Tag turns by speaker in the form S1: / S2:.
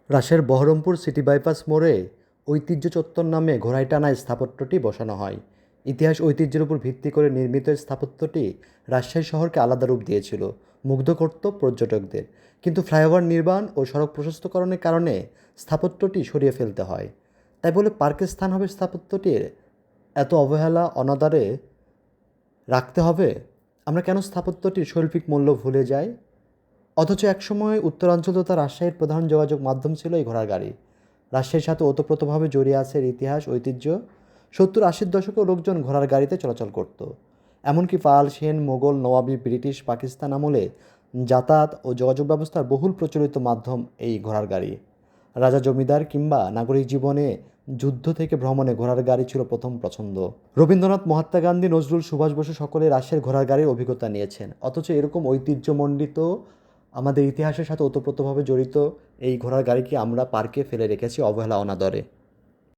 S1: রাজশাহীর Baharampur city bypass মোড়ে ঐতিহ্য চত্বর নামে ঘোড়ায় টানা স্থাপত্যটি বসানো হয়। ইতিহাস ঐতিহ্যের উপর ভিত্তি করে নির্মিত স্থাপত্যটি রাজশাহী শহরকে আলাদা রূপ দিয়েছিল, মুগ্ধ করত পর্যটকদের। কিন্তু ফ্লাইওভার নির্মাণ ও সড়ক প্রশস্তকরণের কারণে স্থাপত্যটি সরিয়ে ফেলতে হয়। তাই বলে পার্কের স্থান হবে স্থাপত্যটির এত অবহেলা অনাদারে রাখতে হবে? আমরা কেন স্থাপত্যটির শৈল্পিক মূল্য ভুলে যাই? অথচ একসময় উত্তরাঞ্চল তথা রাজশাহীর প্রধান যোগাযোগ মাধ্যম ছিল এই ঘোড়ার গাড়ি। রাজশাহীর সাথে ওতপ্রোতভাবে জড়িয়ে আছে এর ইতিহাস ঐতিহ্য। 70-80 দশকেও লোকজন ঘোড়ার গাড়িতে চলাচল করত। এমনকি পাল, সেন, মোগল, নবাবী, ব্রিটিশ, পাকিস্তান আমলে যাতায়াত ও যোগাযোগ ব্যবস্থার বহুল প্রচলিত মাধ্যম এই ঘোড়ার গাড়ি। রাজা, জমিদার কিংবা নাগরিক জীবনে যুদ্ধ থেকে ভ্রমণে ঘোড়ার গাড়ি ছিল প্রথম পছন্দ। রবীন্দ্রনাথ, মহাত্মা গান্ধী, নজরুল, সুভাষ বসু সকলে রাজশাহীর ঘোড়ার গাড়ির অভিজ্ঞতা নিয়েছেন। অথচ এরকম ঐতিহ্যমণ্ডিত আমাদের ইতিহাসের সাথে ওতপ্রোতভাবে জড়িত এই ঘোড়ার গাড়িকে আমরা পার্কে ফেলে রেখেছি অবহেলা অনাদরে।